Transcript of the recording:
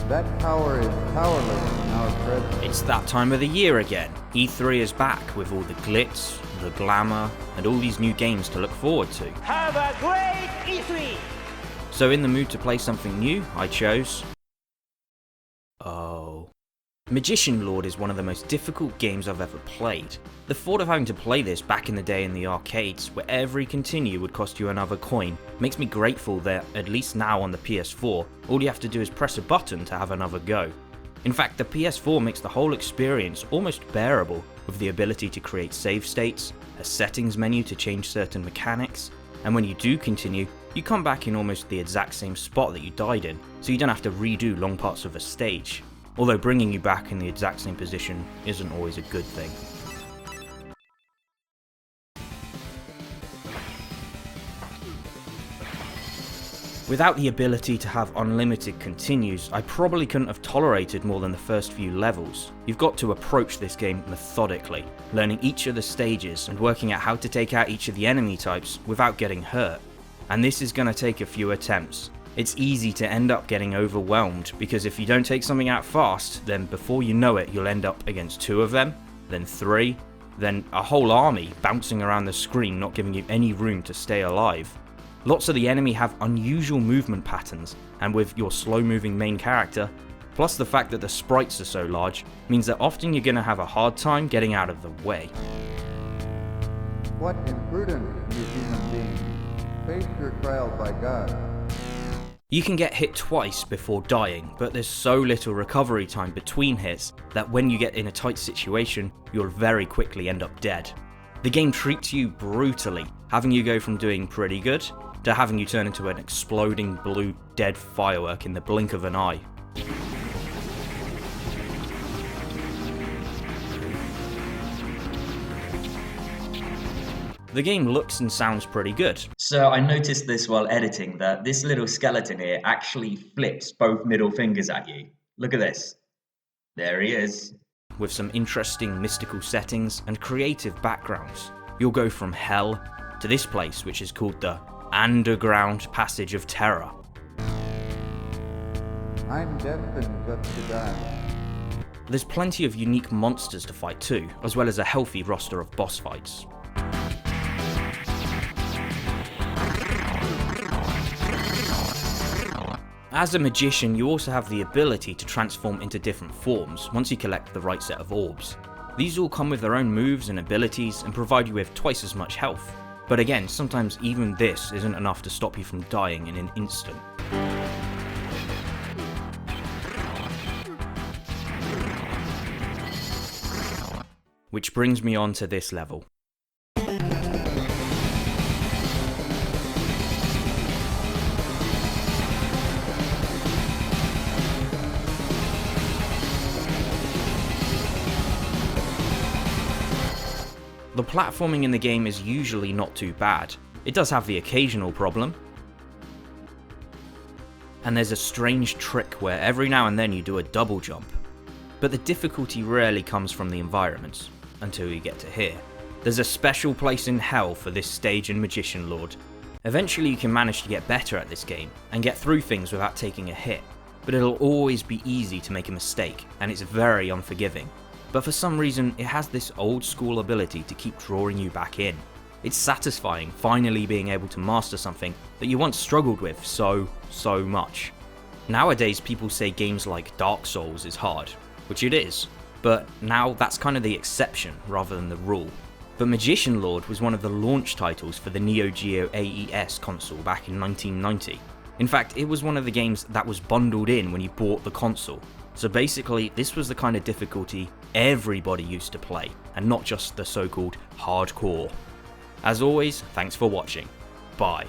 That power is powerless in our presence. It's that time of the year again. E3 is back with all the glitz, the glamour, and all these new games to look forward to. Have a great E3! So in the mood to play something new, I chose... Magician Lord is one of the most difficult games I've ever played. The thought of having to play this back in the day in the arcades, where every continue would cost you another coin, makes me grateful that, at least now on the PS4, all you have to do is press a button to have another go. In fact, the PS4 makes the whole experience almost bearable, with the ability to create save states, a settings menu to change certain mechanics, and when you do continue, you come back in almost the exact same spot that you died in, so you don't have to redo long parts of a stage. Although bringing you back in the exact same position isn't always a good thing. Without the ability to have unlimited continues, I probably couldn't have tolerated more than the first few levels. You've got to approach this game methodically, learning each of the stages and working out how to take out each of the enemy types without getting hurt. And this is going to take a few attempts. It's easy to end up getting overwhelmed, because if you don't take something out fast, then before you know it you'll end up against 2 of them, then 3, then a whole army bouncing around the screen not giving you any room to stay alive. Lots of the enemy have unusual movement patterns, and with your slow moving main character, plus the fact that the sprites are so large, means that often you're going to have a hard time getting out of the way. What imprudence, you human beings! Face your trial by God. You can get hit twice before dying, but there's so little recovery time between hits that when you get in a tight situation, you'll very quickly end up dead. The game treats you brutally, having you go from doing pretty good to having you turn into an exploding blue dead firework in the blink of an eye. The game looks and sounds pretty good. So I noticed this while editing, that this little skeleton here actually flips both middle fingers at you. Look at this. There he is. With some interesting mystical settings and creative backgrounds. You'll go from hell to this place, which is called the Underground Passage of Terror. I'm destined just to die. There's plenty of unique monsters to fight too, as well as a healthy roster of boss fights. As a magician, you also have the ability to transform into different forms once you collect the right set of orbs. These all come with their own moves and abilities and provide you with twice as much health. But again, sometimes even this isn't enough to stop you from dying in an instant. Which brings me on to this level. The platforming in the game is usually not too bad. It does have the occasional problem. And there's a strange trick where every now and then you do a double jump. But the difficulty rarely comes from the environments, until you get to here. There's a special place in hell for this stage in Magician Lord. Eventually you can manage to get better at this game, and get through things without taking a hit. But it'll always be easy to make a mistake, and it's very unforgiving. But for some reason, it has this old school ability to keep drawing you back in. It's satisfying finally being able to master something that you once struggled with so much. Nowadays people say games like Dark Souls is hard, which it is, but now that's kind of the exception rather than the rule. But Magician Lord was one of the launch titles for the NEOGEO AES console back in 1990. In fact, it was one of the games that was bundled in when you bought the console. So basically, this was the kind of difficulty everybody used to play, and not just the so-called hardcore. As always, thanks for watching. Bye.